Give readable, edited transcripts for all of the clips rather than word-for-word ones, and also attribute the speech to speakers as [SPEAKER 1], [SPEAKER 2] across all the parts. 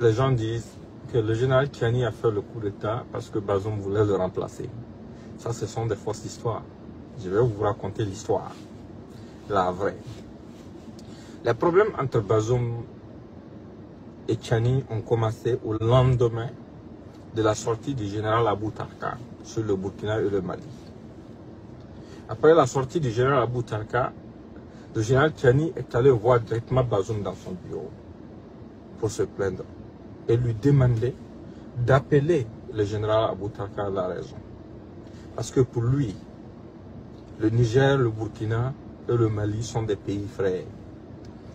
[SPEAKER 1] les gens disent que le général Tchiani a fait le coup d'État parce que Bazoum voulait le remplacer. Ça, ce sont des fausses histoires. Je vais vous raconter l'histoire, la vraie. Les problèmes entre Bazoum et Tchiani ont commencé au lendemain de la sortie du général Abou Tarka sur le Burkina et le Mali. Après la sortie du général Abou Tarka, le général Tchiani est allé voir directement Bazoum dans son bureau pour se plaindre et lui demander d'appeler le général Abou Tarka à la raison. Parce que pour lui, le Niger, le Burkina et le Mali sont des pays frères.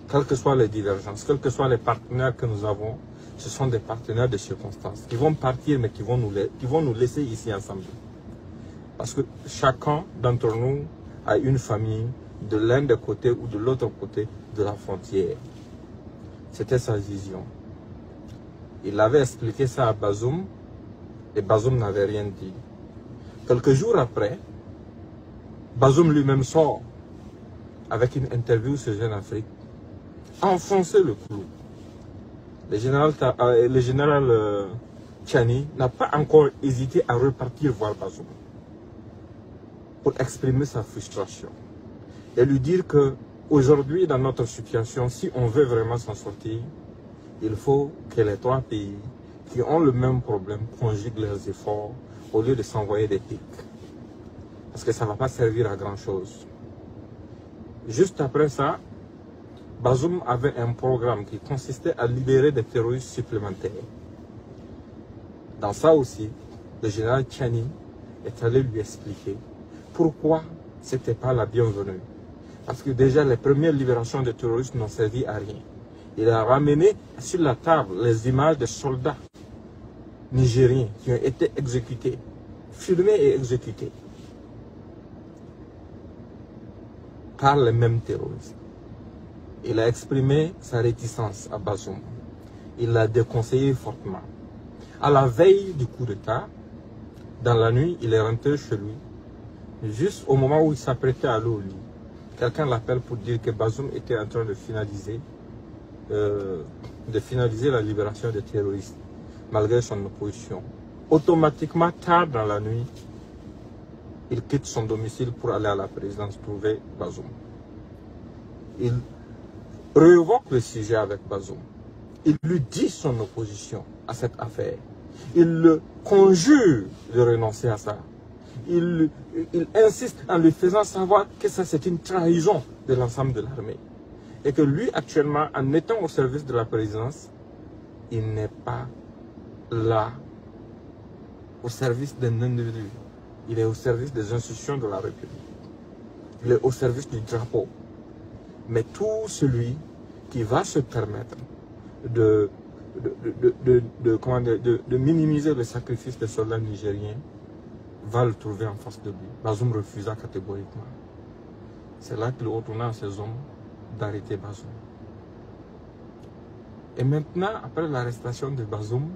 [SPEAKER 1] Quelles que soient les divergences, quels que soient les partenaires que nous avons, ce sont des partenaires de circonstances qui vont partir mais qui vont nous laisser ici ensemble. Parce que chacun d'entre nous a une famille de l'un des côtés ou de l'autre côté de la frontière. C'était sa vision. Il avait expliqué ça à Bazoum et Bazoum n'avait rien dit. Quelques jours après, Bazoum lui-même sort avec une interview sur Jeune Afrique, enfoncer le clou. Le général Tchiani n'a pas encore hésité à repartir voir Bazoum pour exprimer sa frustration et lui dire que aujourd'hui, dans notre situation, si on veut vraiment s'en sortir, il faut que les trois pays qui ont le même problème conjuguent leurs efforts au lieu de s'envoyer des pics. Parce que ça ne va pas servir à grand chose. Juste après ça, Bazoum avait un programme qui consistait à libérer des terroristes supplémentaires. Dans ça aussi, le général Tchiani est allé lui expliquer pourquoi ce n'était pas la bienvenue. Parce que déjà, les premières libérations de terroristes n'ont servi à rien. Il a ramené sur la table les images des soldats nigériens qui ont été exécutés, filmés et exécutés par les mêmes terroristes. Il a exprimé sa réticence à Bazoum. Il l'a déconseillé fortement. À la veille du coup d'État, dans la nuit, il est rentré chez lui. Juste au moment où il s'apprêtait à aller au lit, quelqu'un l'appelle pour dire que Bazoum était en train de finaliser la libération des terroristes, malgré son opposition. Automatiquement, tard dans la nuit, il quitte son domicile pour aller à la présidence trouver Bazoum. Il révoque le sujet avec Bazoum. Il lui dit son opposition à cette affaire. Il le conjure de renoncer à ça. Il insiste en lui faisant savoir que ça c'est une trahison de l'ensemble de l'armée. Et que lui actuellement, en étant au service de la présidence, il n'est pas là au service d'un individu. Il est au service des institutions de la République. Il est au service du drapeau. Mais tout celui qui va se permettre de minimiser le sacrifice des soldats nigériens va le trouver en face de lui. Bazoum refusa catégoriquement. C'est là qu'il retourna à ses hommes d'arrêter Bazoum. Et maintenant, après l'arrestation de Bazoum,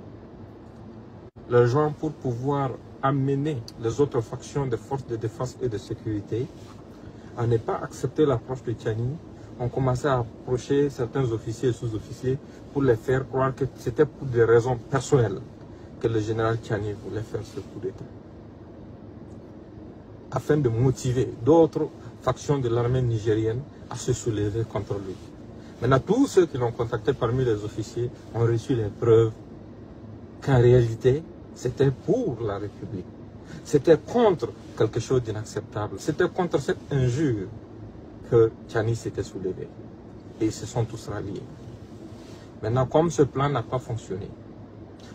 [SPEAKER 1] les gens, pour pouvoir amener les autres factions des forces de défense et de sécurité à ne pas accepter l'approche de Tchiani, ont commencé à approcher certains officiers et sous-officiers pour les faire croire que c'était pour des raisons personnelles que le général Tchiani voulait faire ce coup d'État, afin de motiver d'autres factions de l'armée nigérienne à se soulever contre lui. Maintenant, tous ceux qui l'ont contacté parmi les officiers ont reçu les preuves qu'en réalité, c'était pour la République. C'était contre quelque chose d'inacceptable. C'était contre cette injure que Tchiani s'était soulevé. Et ils se sont tous ralliés. Maintenant, comme ce plan n'a pas fonctionné,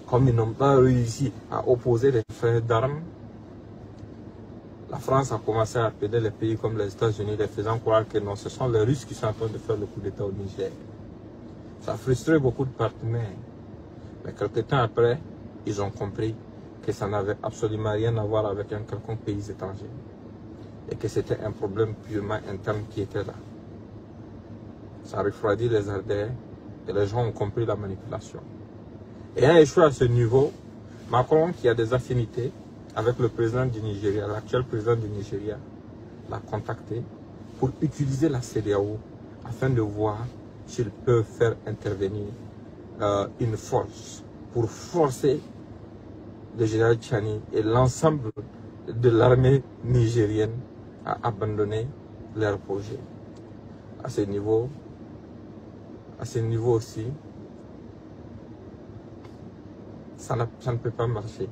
[SPEAKER 1] comme ils n'ont pas réussi à opposer les frères d'armes, la France a commencé à appeler les pays comme les États-Unis, les faisant croire que non, ce sont les Russes qui sont en train de faire le coup d'État au Niger. Ça a frustré beaucoup de partenaires. Mais quelques temps après, ils ont compris que ça n'avait absolument rien à voir avec un quelconque pays étranger. Et que c'était un problème purement interne qui était là. Ça a refroidi les ardeurs et les gens ont compris la manipulation. Et à échoué à ce niveau, Macron, qui a des affinités avec le président du Nigeria, l'actuel président du Nigeria, l'a contacté pour utiliser la CEDEAO afin de voir s'ils peuvent faire intervenir une force pour forcer le général Tchani et l'ensemble de l'armée nigérienne à abandonner leur projet. À ce niveau aussi, ça ne peut pas marcher.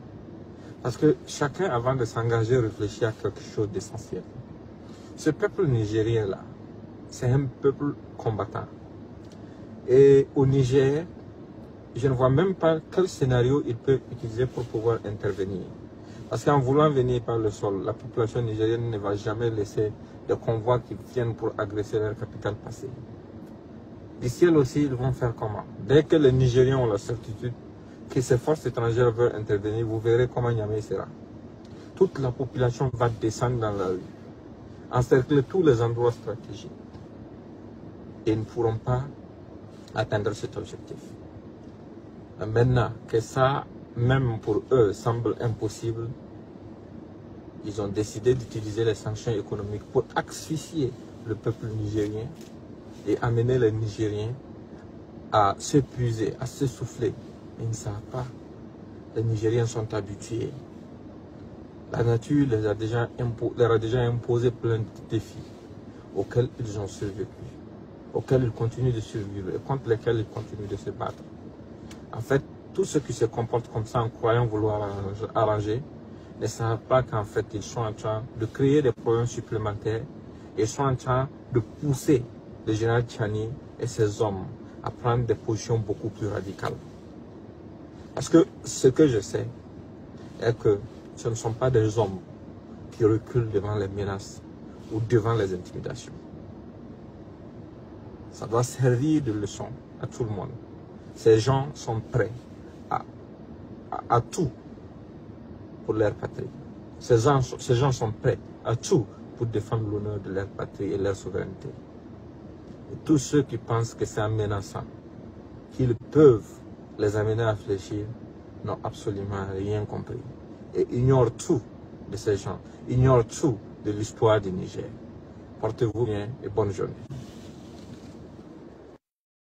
[SPEAKER 1] Parce que chacun, avant de s'engager, réfléchit à quelque chose d'essentiel. Ce peuple nigérien-là, c'est un peuple combattant. Et au Niger, je ne vois même pas quel scénario il peut utiliser pour pouvoir intervenir. Parce qu'en voulant venir par le sol, la population nigérienne ne va jamais laisser de convois qui viennent pour agresser leur capitale passée. Du ciel aussi, ils vont faire comment? Dès que les Nigériens ont la certitude que ces forces étrangères veulent intervenir, vous verrez comment Niamey sera. Toute la population va descendre dans la rue, encercler tous les endroits stratégiques. Et ils ne pourront pas atteindre cet objectif. Maintenant que ça, même pour eux, semble impossible, ils ont décidé d'utiliser les sanctions économiques pour asphyxier le peuple nigérien et amener les Nigériens à s'épuiser, à s'essouffler. Ils ne savent pas. Les Nigériens sont habitués. La nature leur a déjà imposé plein de défis auxquels ils ont survécu, auxquels ils continuent de survivre et contre lesquels ils continuent de se battre. En fait, tous ceux qui se comportent comme ça en croyant vouloir arranger ne savent pas qu'en fait ils sont en train de créer des problèmes supplémentaires et sont en train de pousser le général Tchani et ses hommes à prendre des positions beaucoup plus radicales. Parce que ce que je sais est que ce ne sont pas des hommes qui reculent devant les menaces ou devant les intimidations. Ça doit servir de leçon à tout le monde. Ces gens sont prêts à tout pour leur patrie. Ces gens sont prêts à tout pour défendre l'honneur de leur patrie et leur souveraineté. Et tous ceux qui pensent que c'est en menaçant qu'ils peuvent les amener à fléchir n'ont absolument rien compris. Et ignorent tout de ces gens, ignorent tout de l'histoire du Niger. Portez-vous bien et bonne journée.